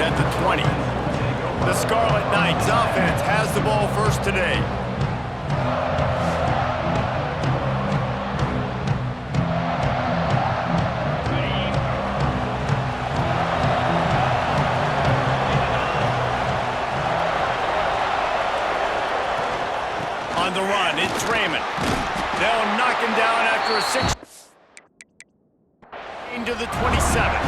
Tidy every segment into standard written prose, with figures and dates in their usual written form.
at the 20. The Scarlet Knights offense has the ball first today. On the run, it's Raymond. They'll knock him down after a 6 to the 27.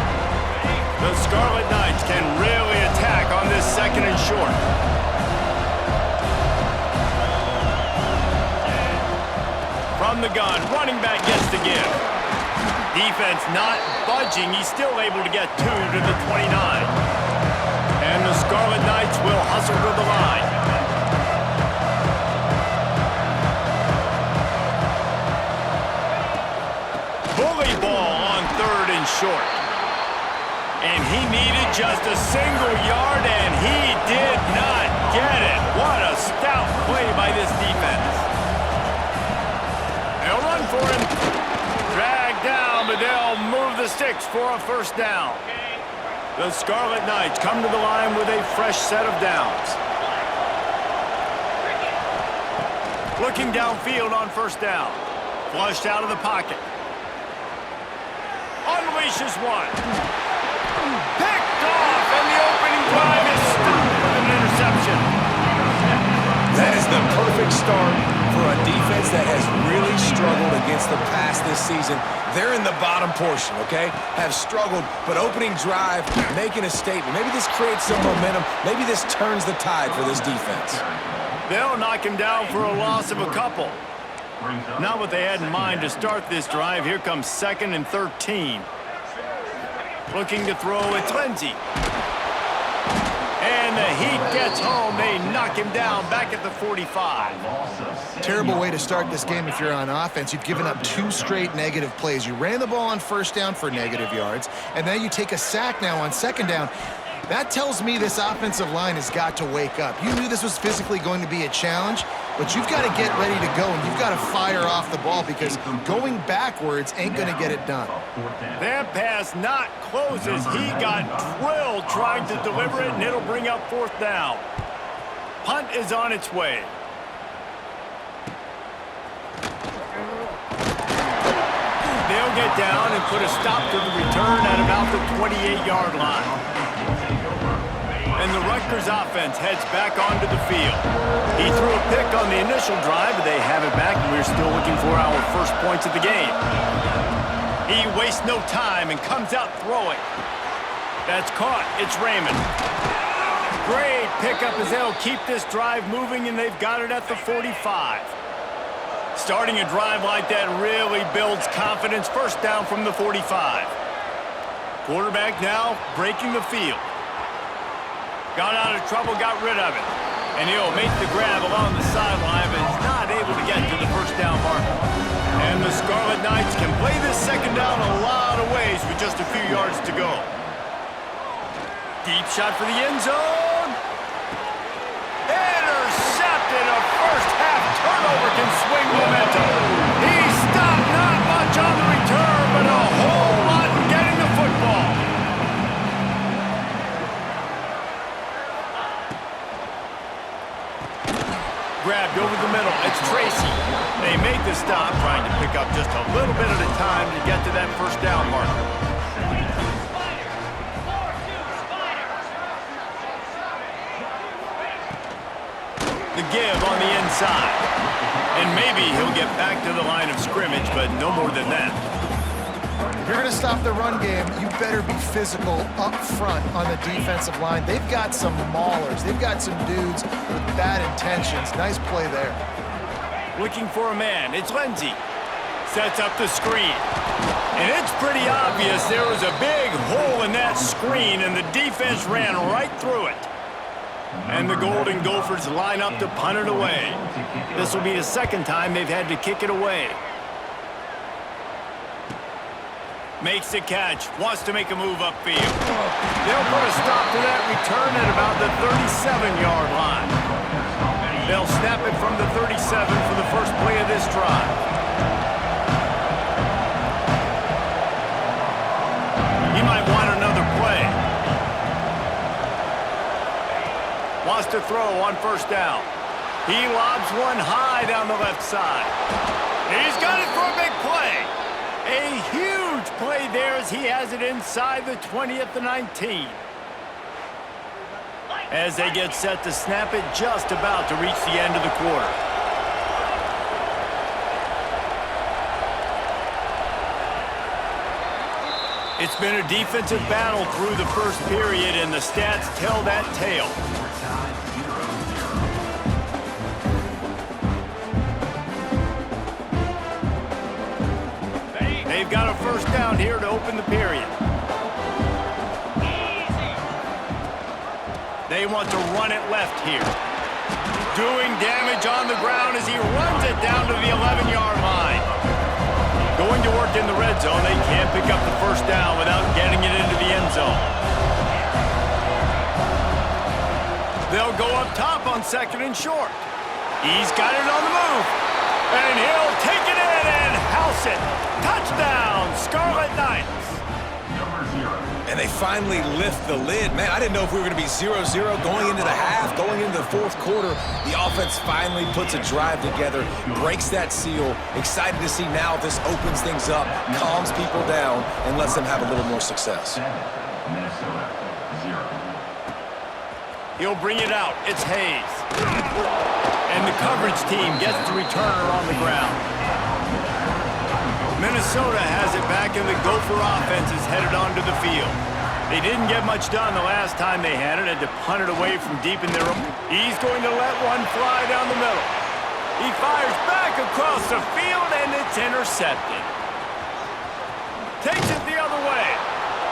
The Scarlet Knights can really attack on this second and short. From the gun, running back gets the give. Defense not budging. He's still able to get 2 to the 29. And the Scarlet Knights will hustle to the line. Bully ball on 3rd and short. And he needed just a single yard, and he did not get it. What a stout play by this defense. They'll run for him. Dragged down, but they'll move the sticks for a first down. The Scarlet Knights come to the line with a fresh set of downs. Looking downfield on first down. Flushed out of the pocket. Unleashes one. Picked off, and the opening drive is stopped with an interception. That is the perfect start for a defense that has really struggled against the pass this season. They're in the bottom portion, okay? Have struggled, but opening drive, making a statement. Maybe this creates some momentum. Maybe this turns the tide for this defense. They'll knock him down for a loss of a couple. Not what they had in mind to start this drive. Here comes 2nd and 13. Looking to throw, it's Lindsey. And the Heat gets home. They knock him down back at the 45. Terrible way to start this game if you're on offense. You've given up 2 straight negative plays. You ran the ball on first down for negative yards, and then you take a sack now on second down. That tells me this offensive line has got to wake up. You knew this was physically going to be a challenge, but you've got to get ready to go, and you've got to fire off the ball because going backwards ain't going to get it done. That pass not closes. He got drilled trying to deliver it, and it'll bring up 4th down. Punt is on its way. They'll get down and put a stop to the return at about the 28-yard line. And the Rutgers offense heads back onto the field. He threw a pick on the initial drive, but they have it back, and we're still looking for our first points of the game. He wastes no time and comes out throwing. That's caught. It's Raymond. Great pickup as they'll keep this drive moving, and they've got it at the 45. Starting a drive like that really builds confidence. First down from the 45. Quarterback now breaking the field. Got out of trouble, got rid of it. And he'll make the grab along the sideline, but is not able to get to the first down marker. And the Scarlet Knights can play this second down a lot of ways with just a few yards to go. Deep shot for the end zone. Intercepted. A first half turnover can swing momentum. He stopped not much on the return, but a whole lot in getting the football. Grabbed over the middle. It's Tracy. They make the stop, trying to pick up just a little bit at a time to get to that first down marker. The give on the inside. And maybe he'll get back to the line of scrimmage, but no more than that. If you're going to stop the run game, you better be physical up front on the defensive line. They've got some maulers. They've got some dudes with bad intentions. Nice play there. Looking for a man. It's Lindsey. Sets up the screen. And it's pretty obvious there was a big hole in that screen, and the defense ran right through it. And the Golden Gophers line up to punt it away. This will be the second time they've had to kick it away. Makes the catch, wants to make a move upfield. They'll put a stop to that return at about the 37-yard line. They'll snap it from the 37 for the first play of this drive. He might want another play. Wants to throw on first down. He lobs one high down the left side. He's got it for a big play. A huge play there as he has it inside the 20 at the 19. As they get set to snap it, just about to reach the end of the quarter. It's been a defensive battle through the first period, and the stats tell that tale. They've got a first down here to open the period. They want to run it left here. Doing damage on the ground as he runs it down to the 11-yard line. Going to work in the red zone. They can't pick up the first down without getting it into the end zone. They'll go up top on second and short. He's got it on the move. And he'll take it in and house it. Touchdown, Scarlet Knights. And they finally lift the lid. Man, I didn't know if we were going to be 0-0 going into the half, going into the fourth quarter. The offense finally puts a drive together, breaks that seal. Excited to see now if this opens things up, calms people down, and lets them have a little more success. He'll bring it out. It's Hayes. And the coverage team gets the returner on the ground. Minnesota has it back, and the Gopher offense is headed onto the field. They didn't get much done the last time they had it. Had to punt it away from deep in their own. He's going to let one fly down the middle. He fires back across the field, and it's intercepted. Takes it the other way.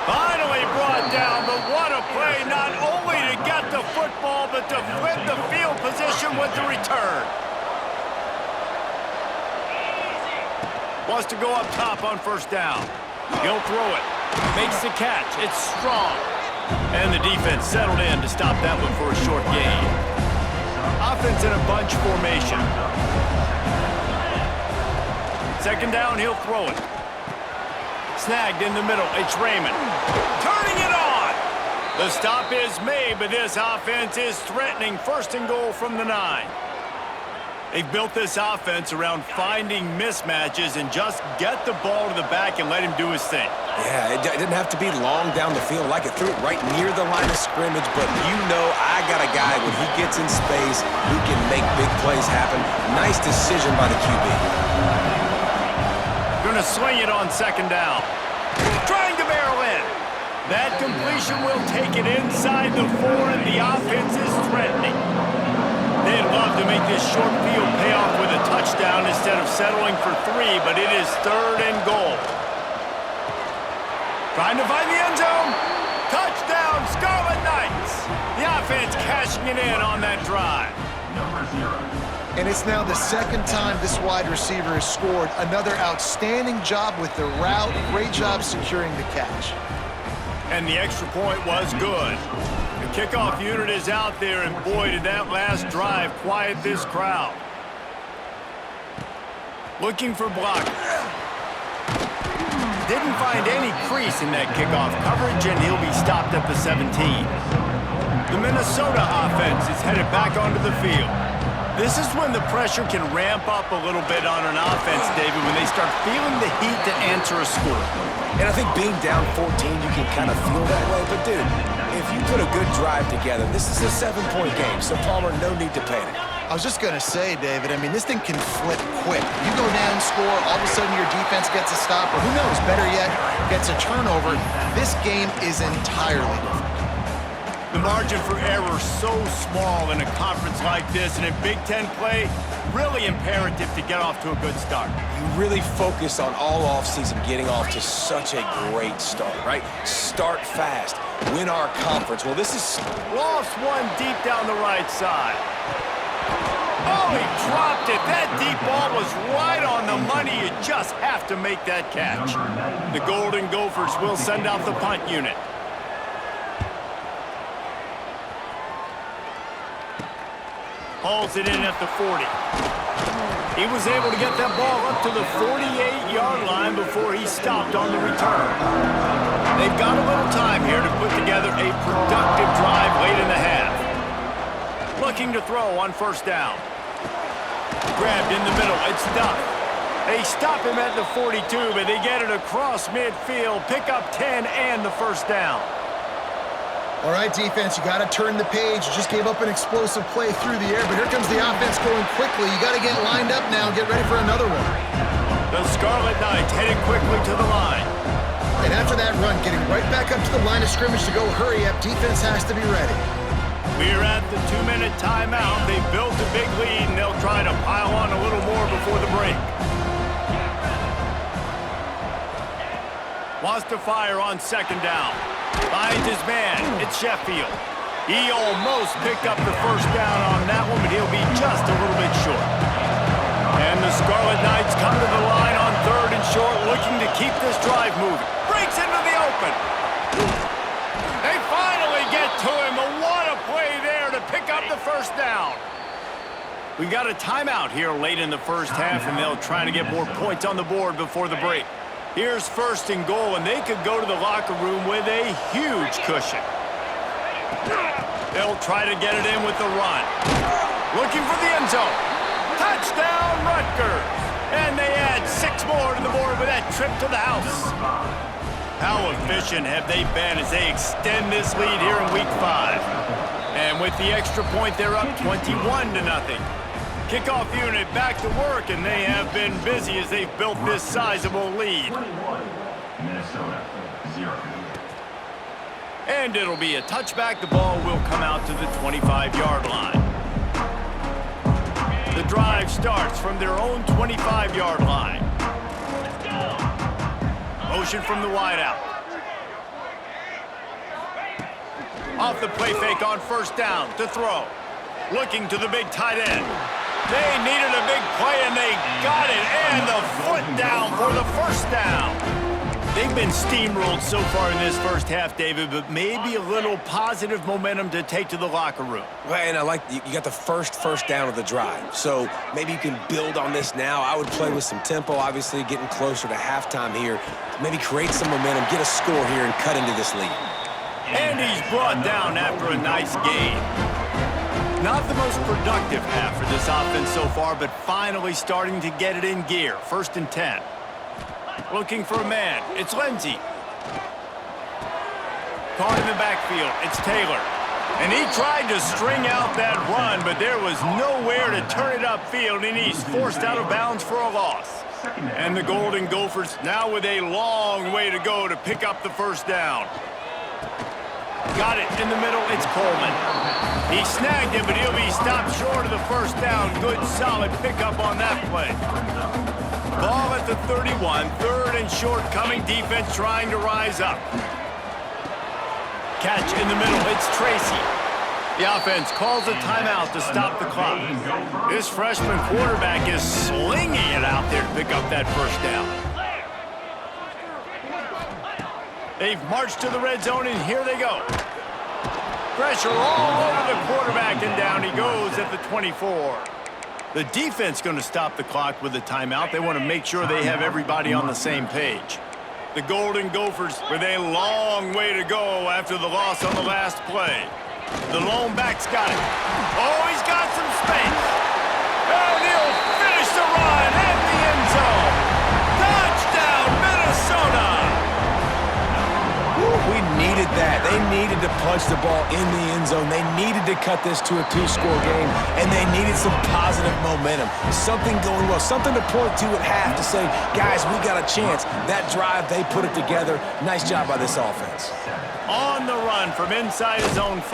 Finally brought down, but what a play, not only to get the football, but to flip the field position with the return. Wants to go up top on first down. He'll throw it. Makes the catch. It's strong. And the defense settled in to stop that one for a short gain. Offense in a bunch formation. Second down, he'll throw it. Snagged in the middle. It's Raymond. Turning it on. The stop is made, but this offense is threatening first and goal from the 9. They've built this offense around finding mismatches and just get the ball to the back and let him do his thing. Yeah, it didn't have to be long down the field. Like it threw it right near the line of scrimmage, but you know I got a guy when he gets in space who can make big plays happen. Nice decision by the QB. Gonna swing it on second down. Trying to barrel in. That completion will take it inside the 4, and the offense is threatening. They'd love to make this short field pay off with a touchdown instead of settling for 3, but it is third and goal. Trying to find the end zone. Touchdown, Scarlet Knights. The offense cashing it in on that drive. And it's now the second time this wide receiver has scored. Another outstanding job with the route. Great job securing the catch. And the extra point was good. The kickoff unit is out there, and boy, did that last drive quiet this crowd. Looking for blockers. Didn't find any crease in that kickoff coverage, and he'll be stopped at the 17. The Minnesota offense is headed back onto the field. This is when the pressure can ramp up a little bit on an offense, David, when they start feeling the heat to answer a score. And I think being down 14, you can kind of feel that way. But, dude, if you put a good drive together, this is a 7-point game, so Palmer, no need to panic. I was just going to say, David, I mean, this thing can flip quick. You go down, score, all of a sudden your defense gets a stop, or who knows, better yet, gets a turnover. This game is entirely different. The margin for error so small in a conference like this, and in Big Ten play, really imperative to get off to a good start. You really focus on all offseason getting off to such a great start, right? Start fast, win our conference. Well, this is... Lost one deep down the right side. Oh, he dropped it. That deep ball was right on the money. You just have to make that catch. The Golden Gophers will send out the punt unit. Hauls it in at the 40. He was able to get that ball up to the 48-yard line before he stopped on the return. They've got a little time here to put together a productive drive late in the half. looking to throw on first down. Grabbed in the middle. It's Duff. They stop him at the 42, but they get it across midfield. Pick up 10 and the first down. All right, defense, you got to turn the page. You just gave up an explosive play through the air, but here comes the offense going quickly. You got to get lined up now and get ready for another one. The Scarlet Knights heading quickly to the line. And after that run, getting right back up to the line of scrimmage to go hurry up, defense has to be ready. We're at the 2-minute timeout. They've built a big lead, and they'll try to pile on a little more before the break. Wants to fire on second down. Finds his man. It's Sheffield. He almost picked up the first down on that one, but he'll be just a little bit short. And the Scarlet Knights come to the line on third and short, looking to keep this drive moving. Breaks into the open. They finally get to him. What a play there to pick up the first down. We've got a timeout here late in the first half, and they'll try to get more points on the board before the break. Here's first and goal, and they could go to the locker room with a huge cushion. They'll try to get it in with the run. Looking for the end zone. Touchdown, Rutgers! And they add 6 more to the board with that trip to the house. How efficient have they been as they extend this lead here in Week 5? And with the extra point, they're up 21-0. Kickoff unit back to work, and they have been busy as they've built this sizable lead. Minnesota, 0. And it'll be a touchback. The ball will come out to the 25-yard line. The drive starts from their own 25-yard line. Motion from the wideout. Off the play fake on first down to throw. Looking to the big tight end. They needed a big play, and they got it. And the foot down for the first down. They've been steamrolled so far in this first half, David, but maybe a little positive momentum to take to the locker room. Well, and I like you got the first down of the drive, so maybe you can build on this now. I would play with some tempo, obviously getting closer to halftime here. Maybe create some momentum, get a score here, and cut into this lead. And he's brought down after a nice gain. Not the most productive half for this offense so far, but finally starting to get it in gear. 1st and 10. Looking for a man. It's Lindsey. Caught in the backfield. It's Taylor. And he tried to string out that run, but there was nowhere to turn it upfield, and he's forced out of bounds for a loss. And the Golden Gophers now with a long way to go to pick up the first down. Got it in the middle. It's Coleman. He snagged it, but he'll be stopped short of the first down. Good, solid pickup on that play. Ball at the 31. 3rd and short coming. Defense trying to rise up. Catch in the middle. It's Tracy. The offense calls a timeout to stop the clock. This freshman quarterback is slinging it out there to pick up that first down. They've marched to the red zone, and here they go. Pressure all over the quarterback, and down he goes at the 24. The defense going to stop the clock with a timeout. They want to make sure they have everybody on the same page. The Golden Gophers with a long way to go after the loss on the last play. The lone back's got it. Oh, he's got some space. And he'll finish the run in the end zone. Touchdown, Minnesota! We needed that. They needed to punch the ball in the end zone. They needed to cut this to a 2-score game, and they needed some positive momentum. Something going well, something to point to at half to say, guys, we got a chance. That drive, they put it together. Nice job by this offense. On the run from inside his own 5.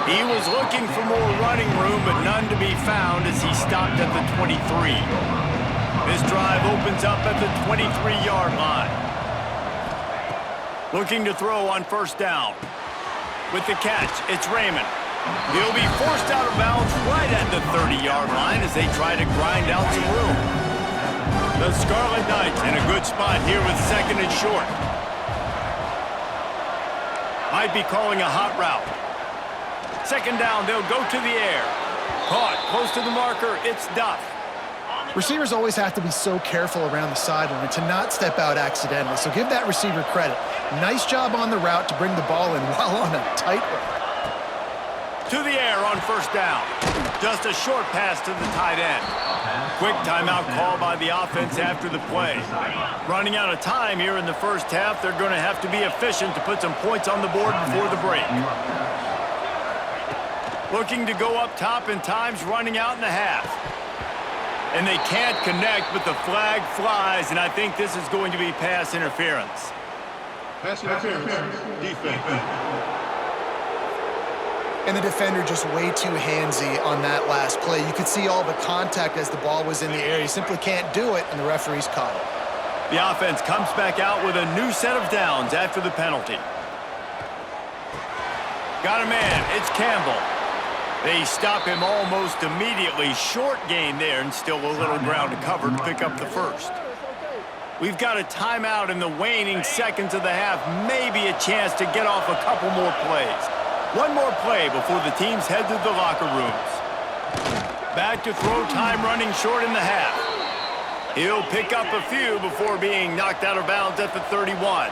He was looking for more running room, but none to be found as he stopped at the 23. This drive opens up at the 23-yard line. Looking to throw on first down. With the catch, it's Raymond. He'll be forced out of bounds right at the 30-yard line as they try to grind out some room. The Scarlet Knights in a good spot here with 2nd and short. Might be calling a hot route. 2nd down, they'll go to the air. Caught close to the marker, it's Duff. Receivers always have to be so careful around the sideline to not step out accidentally, so give that receiver credit. Nice job on the route to bring the ball in while on a tightrope. To the air on first down. Just a short pass to the tight end. Quick timeout call by the offense after the play. Running out of time here in the first half, they're going to have to be efficient to put some points on the board before the break. Looking to go up top, and time's running out in the half. And they can't connect, but the flag flies, and I think this is going to be pass interference. Pass interference. Defense. And the defender just way too handsy on that last play. You could see all the contact as the ball was in the air. He simply can't do it, and the referee's caught it. The offense comes back out with a new set of downs after the penalty. Got a man. It's Campbell. They stop him almost immediately. Short gain there, and still a little ground to cover to pick up the first. We've got a timeout in the waning seconds of the half. Maybe a chance to get off a couple more plays. One more play before the teams head to the locker rooms. Back to throw time, running short in the half. He'll pick up a few before being knocked out of bounds at the 31.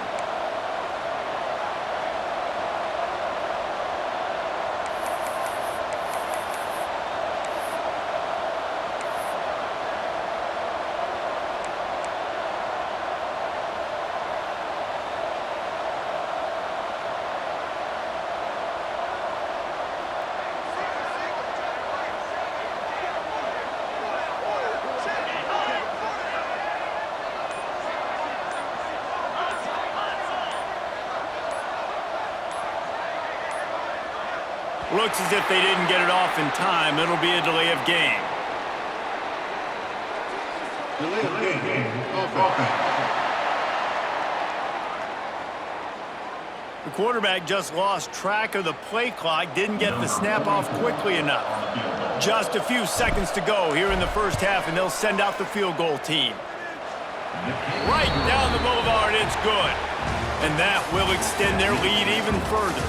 Looks as if they didn't get it off in time. It'll be a delay of game. Delay of game. Offense. The quarterback just lost track of the play clock, didn't get the snap off quickly enough. Just a few seconds to go here in the first half, and they'll send out the field goal team. Right down the boulevard, it's good. And that will extend their lead even further.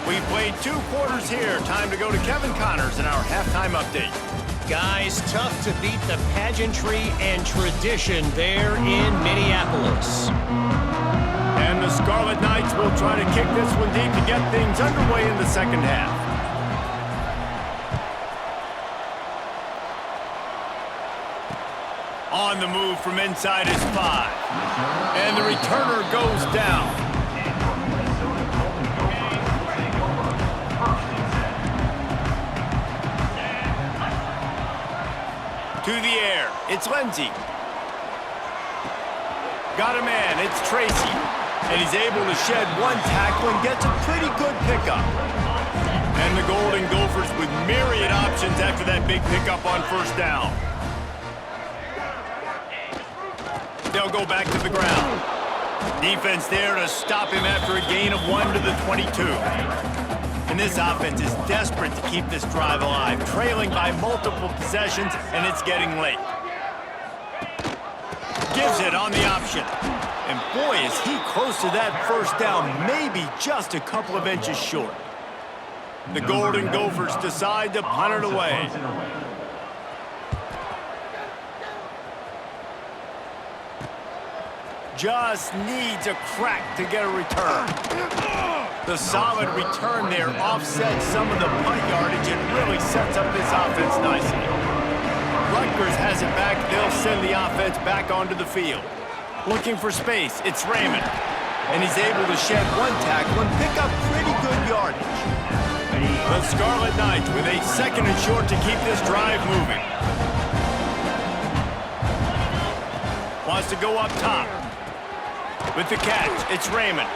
We've played 2 quarters here. Time to go to Kevin Connors in our halftime update. Guys, tough to beat the pageantry and tradition there in Minneapolis. And the Scarlet Knights will try to kick this one deep to get things underway in the second half. On the move from inside is 5. And the returner goes down. To the air, it's Lindsey. Got a man, it's Tracy. And he's able to shed one tackle and gets a pretty good pickup. And the Golden Gophers with myriad options after that big pickup on first down. They'll go back to the ground. Defense there to stop him after a gain of 1 to the 22. And this offense is desperate to keep this drive alive, trailing by multiple possessions, and it's getting late. Gives it on the option. And boy, is he close to that first down, maybe just a couple of inches short. The Golden Gophers decide to punt it away. Just needs a crack to get a return. The solid return there offsets some of the punt yardage and really sets up this offense nicely. Rutgers has it back. They'll send the offense back onto the field. Looking for space, it's Raymond. And he's able to shed one tackle and pick up pretty good yardage. The Scarlet Knights with a second and short to keep this drive moving. Wants to go up top. With the catch, it's Raymond.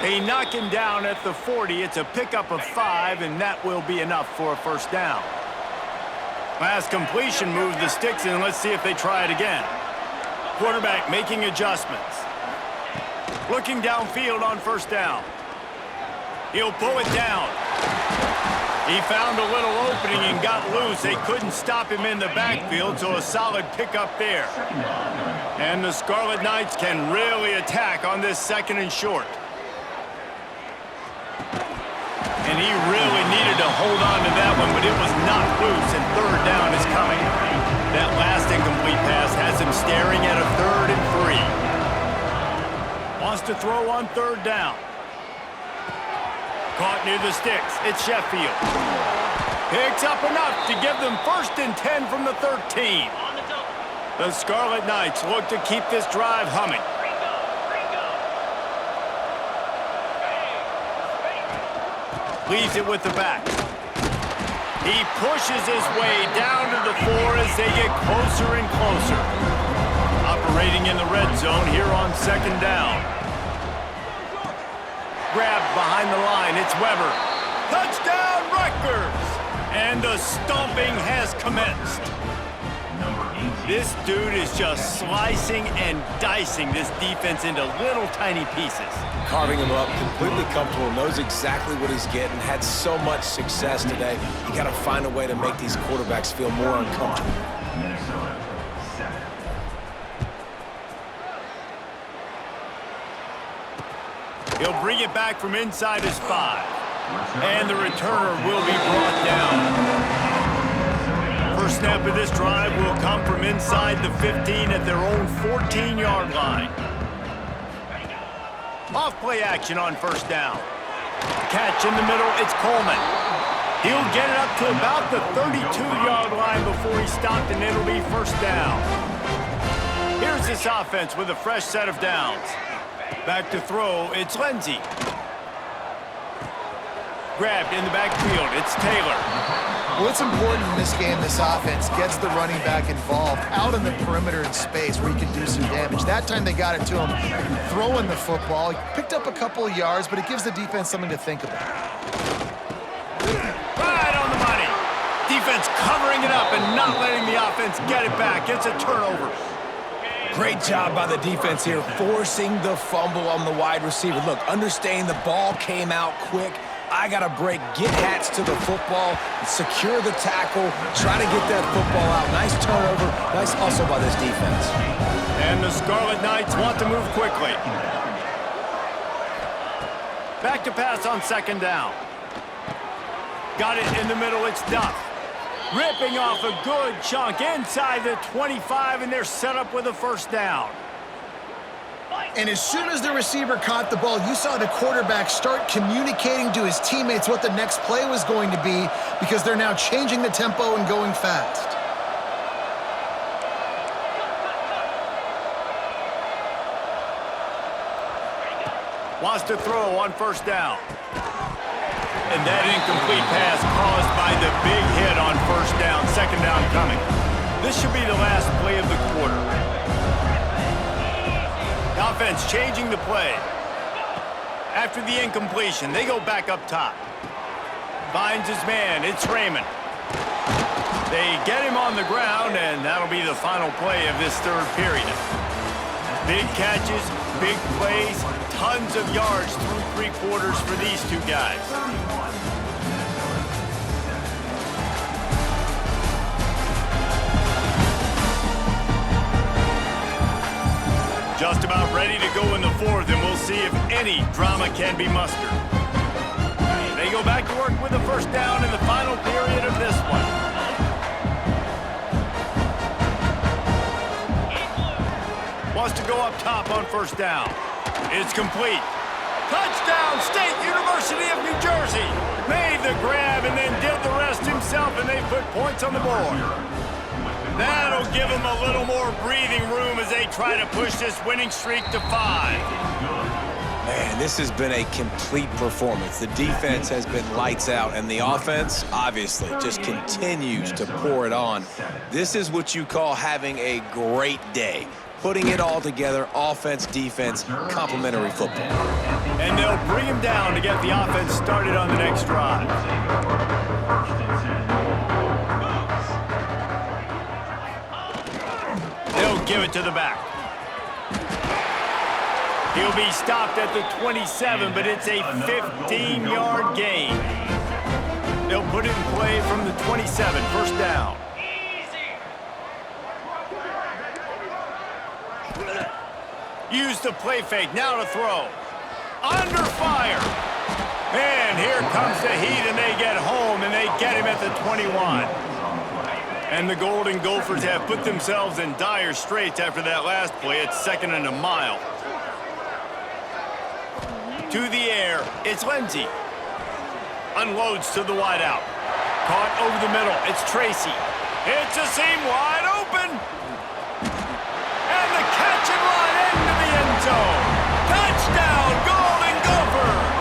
They knock him down at the 40. It's a pickup of 5, and that will be enough for a first down. Last completion moved the sticks in. Let's see if they try it again. Quarterback making adjustments. Looking downfield on first down. He'll pull it down. He found a little opening and got loose. They couldn't stop him in the backfield, so a solid pickup there. And the Scarlet Knights can really attack on this second and short. And he really needed to hold on to that one, but it was not loose, and third down is coming. That last incomplete pass has him staring at a 3rd and 3. Wants to throw on third down. Caught near the sticks. It's Sheffield. Picks up enough to give them 1st and 10 from the 13. The Scarlet Knights look to keep this drive humming. Leaves it with the back. He pushes his way down to the 4 as they get closer and closer. Operating in the red zone here on 2nd down. Grabbed behind the line, it's Weber. Touchdown, Rutgers! And the stomping has commenced. This dude is just slicing and dicing this defense into little tiny pieces. Carving him up, completely comfortable, knows exactly what he's getting, had so much success today. You got to find a way to make these quarterbacks feel more uncomfortable. Minnesota, 7. He'll bring it back from inside his 5. And the returner will be brought down. First snap of this drive will come from inside the 15 at their own 14-yard line. Off play action on 1st down. Catch in the middle, it's Coleman. He'll get it up to about the 32-yard line before he's stopped, and it'll be 1st down. Here's this offense with a fresh set of downs. Back to throw, it's Lindsey. Grabbed in the backfield, it's Taylor. Well, it's important in this game, this offense gets the running back involved out in the perimeter in space where he can do some damage. That time they got it to him throwing the football. He picked up a couple of yards, but it gives the defense something to think about. Right on the money. Defense covering it up and not letting the offense get it back. It's a turnover. Great job by the defense here, forcing the fumble on the wide receiver. Look, understanding the ball came out quick. I got to break, get hats to the football, secure the tackle, try to get that football out. Nice turnover, nice hustle by this defense. And the Scarlet Knights want to move quickly. Back to pass on 2nd down. Got it in the middle, it's Duff. Ripping off a good chunk inside the 25, and they're set up with a 1st down. And as soon as the receiver caught the ball, you saw the quarterback start communicating to his teammates what the next play was going to be because they're now changing the tempo and going fast. Wants to throw on 1st down. And that incomplete pass caused by the big hit on 1st down, 2nd down coming. This should be the last play of the quarter. The offense changing the play. After the incompletion, they go back up top. Finds his man, it's Raymond. They get him on the ground, and that'll be the final play of this 3rd period. Big catches, big plays, tons of yards through 3 quarters for these two guys. Just about ready to go in the 4th, and we'll see if any drama can be mustered. They go back to work with a 1st down in the final period of this one. Wants to go up top on 1st down. It's complete. Touchdown, State University of New Jersey. Made the grab and then did the rest himself, and they put points on the board. That'll give them a little more breathing room as they try to push this winning streak to 5. Man, this has been a complete performance. The defense has been lights out, and the offense, obviously, just continues to pour it on. This is what you call having a great day. Putting it all together, offense, defense, complementary football. And they'll bring him down to get the offense started on the next drive. They'll give it to the back. He'll be stopped at the 27, but it's a 15-yard gain. They'll put it in play from the 27, 1st down. Use the play fake, now to throw. Under fire. And here comes the heat, and they get home, and they get him at the 21. And the Golden Gophers have put themselves in dire straits after that last play. It's 2nd and a mile. To the air, it's Lindsey. Unloads to the wideout. Caught over the middle. It's Tracy. It's a seam wide open. And the catch and run into the end zone. Touchdown, Golden Gophers!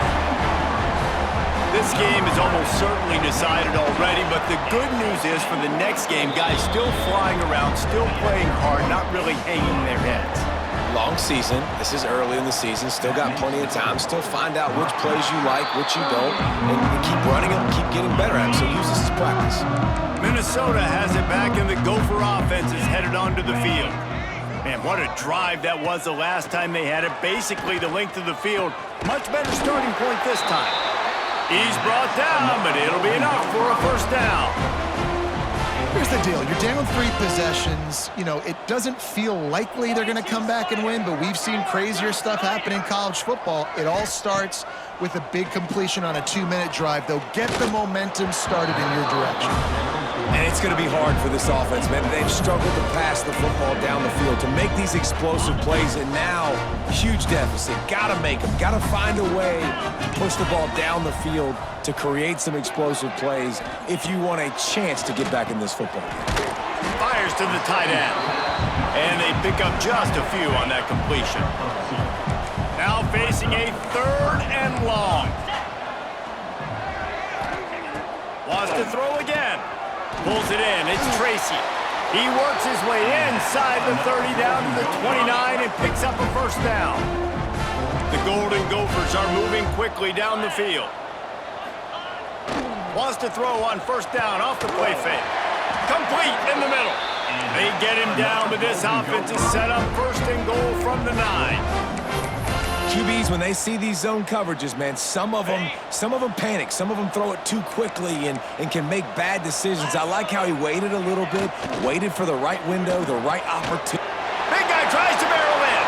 This game is almost certainly decided already, but the good news is for the next game, guys still flying around, still playing hard, not really hanging their heads. Long season. This is early in the season. Still got plenty of time. Still find out which plays you like, which you don't, and keep running them, keep getting better at them. So use this as practice. Minnesota has it back, and the Gopher offense is headed onto the field. Man, what a drive that was the last time they had it. Basically the length of the field. Much better starting point this time. He's brought down, but it'll be enough for a first down. Here's the deal. You're down 3 possessions. You know, it doesn't feel likely they're going to come back and win, but we've seen crazier stuff happen in college football. It all starts with a big completion on a 2-minute drive. They'll get the momentum started in your direction. And it's going to be hard for this offense, man. They've struggled to pass the football down the field, to make these explosive plays, and now, huge deficit. Got to make them. Got to find a way to push the ball down the field to create some explosive plays if you want a chance to get back in this football game. Fires to the tight end. And they pick up just a few on that completion. Now facing a 3rd and long. Wants to throw again. Pulls it in. It's Tracy. He works his way inside the 30 down to the 29 and picks up a first down. The Golden Gophers are moving quickly down the field. Wants to throw on first down off the play fake. Complete in the middle. They get him down, but this offense is set up 1st and goal from the 9. QBs, when they see these zone coverages, man, some of them panic. Some of them throw it too quickly and can make bad decisions. I like how he waited a little bit, waited for the right window, the right opportunity. Big guy tries to barrel in.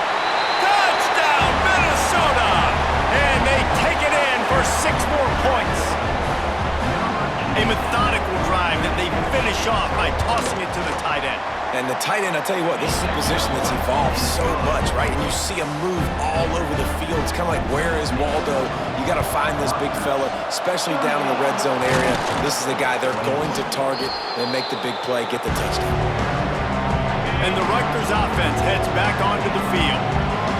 Touchdown, Minnesota! And they take it in for 6 more points. A methodical drive that they finish off by tossing it to the tight end. And the tight end, I'll tell you what, this is a position that's evolved so much, right? And you see him move all over the field. It's kind of like, where is Waldo? You got to find this big fella, especially down in the red zone area. This is the guy they're going to target and make the big play, get the touchdown. And the Rutgers offense heads back onto the field.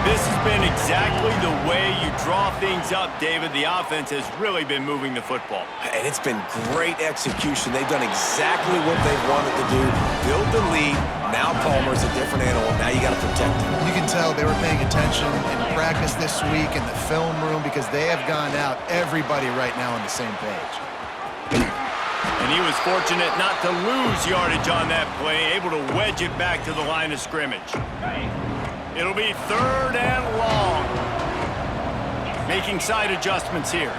This has been exactly the way you draw things up, David. The offense has really been moving the football. And it's been great execution. They've done exactly what they've wanted to do. Build the lead. Now Palmer's a different animal. Now you got to protect him. You can tell they were paying attention in practice this week in the film room because they have gone out, everybody right now on the same page. And he was fortunate not to lose yardage on that play, able to wedge it back to the line of scrimmage. It'll be 3rd and long. Making side adjustments here.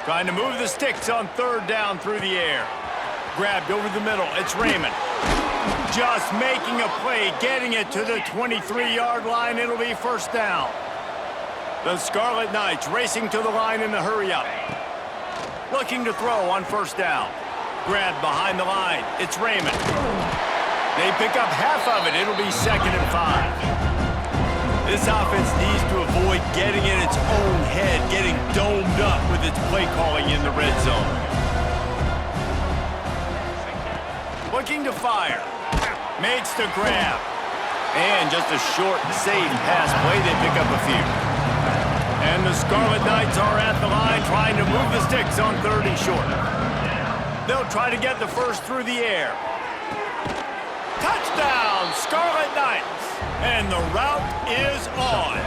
Trying to move the sticks on 3rd down through the air. Grabbed over the middle. It's Raymond. Just making a play, getting it to the 23-yard line. It'll be 1st down. The Scarlet Knights racing to the line in the hurry-up. Looking to throw on 1st down. Grabbed behind the line. It's Raymond. They pick up half of it. It'll be 2nd and 5. This offense needs to avoid getting in its own head, getting domed up with its play calling in the red zone. Looking to fire. Makes the grab. And just a short, safe pass play. They pick up a few. And the Scarlet Knights are at the line trying to move the sticks on 3rd and short. They'll try to get the first through the air. Touchdown, Scarlet Knights! And the route is on.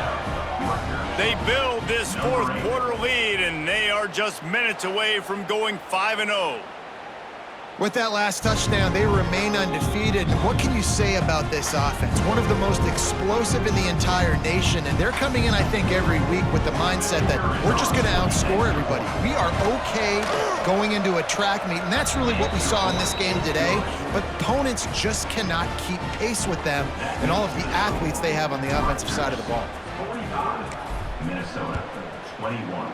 They build this 4th quarter lead, and they are just minutes away from going 5-0. With that last touchdown, they remain undefeated. What can you say about this offense? One of the most explosive in the entire nation, and they're coming in, I think, every week with the mindset that we're just going to outscore everybody. We are okay going into a track meet, and that's really what we saw in this game today. But opponents just cannot keep pace with them and all of the athletes they have on the offensive side of the ball. 45, Minnesota, 21.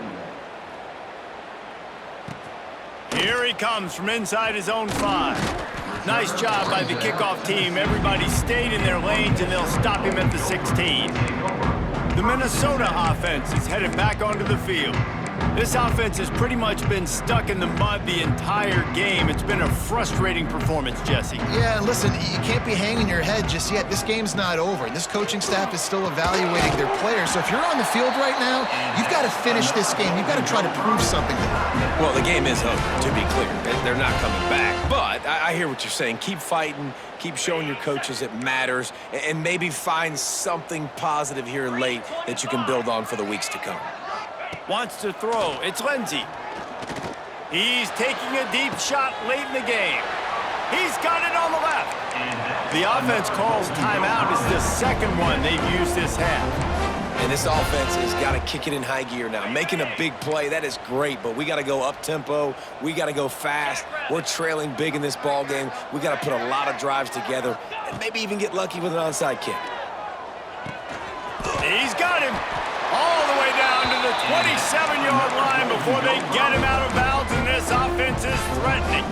Here he comes from inside his own 5. Nice job by the kickoff team. Everybody stayed in their lanes, and they'll stop him at the 16. The Minnesota offense is headed back onto the field. This offense has pretty much been stuck in the mud the entire game. It's been a frustrating performance, Jesse. Yeah, and listen, you can't be hanging your head just yet. This game's not over, and this coaching staff is still evaluating their players. So if you're on the field right now, you've got to finish this game. You've got to try to prove something to them. Well, the game is over, to be clear. They're not coming back. But I hear what you're saying. Keep fighting. Keep showing your coaches it matters. And maybe find something positive here late that you can build on for the weeks to come. Wants to throw. It's Lindsey. He's taking a deep shot late in the game. He's got it on the left. The offense calls timeout. It's the second one they've used this half. And this offense has got to kick it in high gear now. Making a big play, that is great, but we got to go up-tempo. We got to go fast. We're trailing big in this ball game. We got to put a lot of drives together and maybe even get lucky with an onside kick. He's got him all the way down to the 27-yard line before they get him out of bounds, and this offense is threatening.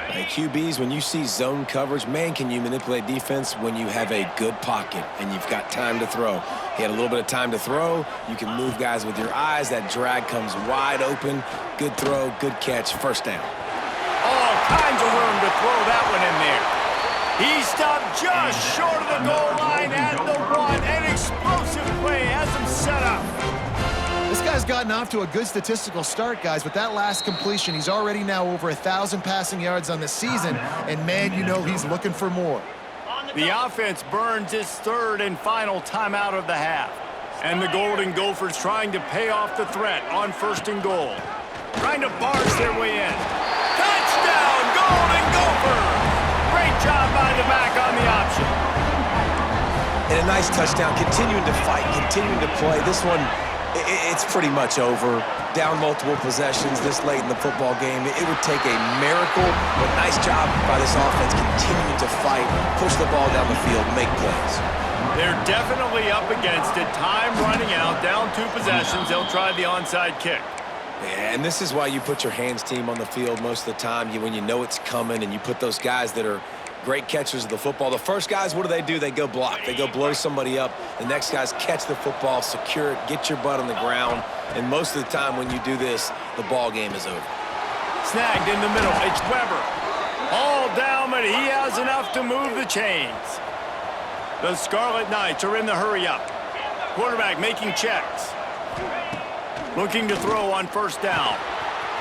Hey, QBs, when you see zone coverage, man, can you manipulate defense when you have a good pocket and you've got time to throw. He had a little bit of time to throw. You can move guys with your eyes. That drag comes wide open. Good throw, good catch, first down. All kinds of room to throw that one in there. He stopped just short of the goal line at the one. An explosive play has him set up. This guy's gotten off to a good statistical start, guys. With that last completion, he's already now over 1,000 passing yards on the season, and man, you know he's looking for more. The offense burns its third and final timeout of the half. And the Golden Gophers trying to pay off the threat on 1st and goal. Trying to barge their way in. Touchdown, Golden Gophers! Great job by the back on the option. And a nice touchdown, continuing to fight, continuing to play. This one, it's pretty much over. Down multiple possessions this late in the football game. It would take a miracle, but nice job by this offense continuing to fight, push the ball down the field, make plays. They're definitely up against it. Time running out, down 2 possessions. They'll try the onside kick. And this is why you put your hands team on the field most of the time, when you know it's coming, and you put those guys that are great catchers of the football. The first guys, what do? They go block. They go blow somebody up. The next guys catch the football, secure it, get your butt on the ground. And most of the time when you do this, the ball game is over. Snagged in the middle. It's Weber. All down, but he has enough to move the chains. The Scarlet Knights are in the hurry-up. Quarterback making checks. Looking to throw on 1st down.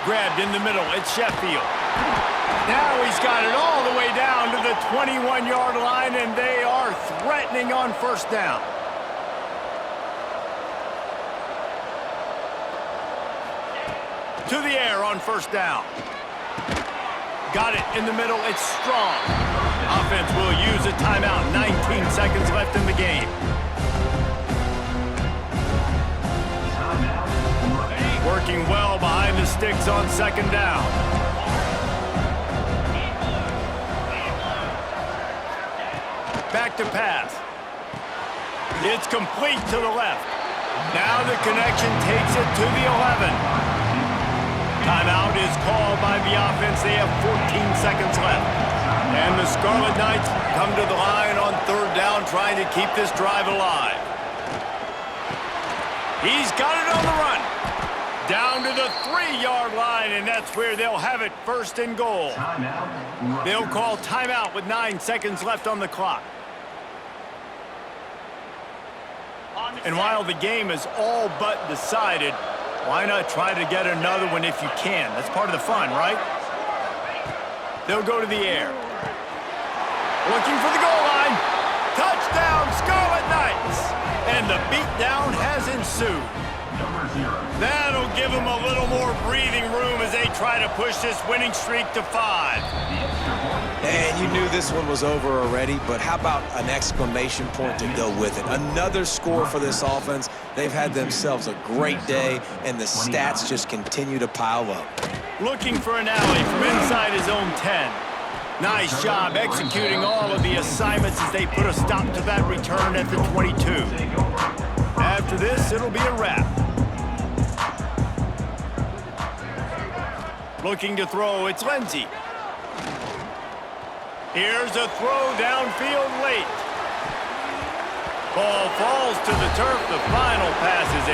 Grabbed in the middle. It's Sheffield. Now he's got it all the way down to the 21-yard line, and they are threatening on 1st down. To the air on 1st down. Got it in the middle. It's Strong. Offense will use a timeout. 19 seconds left in the game. Working well behind the sticks on 2nd down. Back to pass. It's complete to the left. Now the connection takes it to the 11. Timeout is called by the offense. They have 14 seconds left. And the Scarlet Knights come to the line on 3rd down, trying to keep this drive alive. He's got it on the run. Down to the 3-yard line, and that's where they'll have it, 1st and goal. They'll call timeout with 9 seconds left on the clock. And while the game is all but decided, why not try to get another one if you can? That's part of the fun, right? They'll go to the air. Looking for the goal line. Touchdown, Scarlet Knights! And the beatdown has ensued. That'll give them a little more breathing room as they try to push this winning streak to 5. And you knew this one was over already, but how about an exclamation point to go with it? Another score for this offense. They've had themselves a great day, and the stats just continue to pile up. Looking for an alley from inside his own 10. Nice job executing all of the assignments as they put a stop to that return at the 22. After this, it'll be a wrap. Looking to throw, it's Lindsey. Here's a throw downfield late. Ball falls to the turf. The final pass is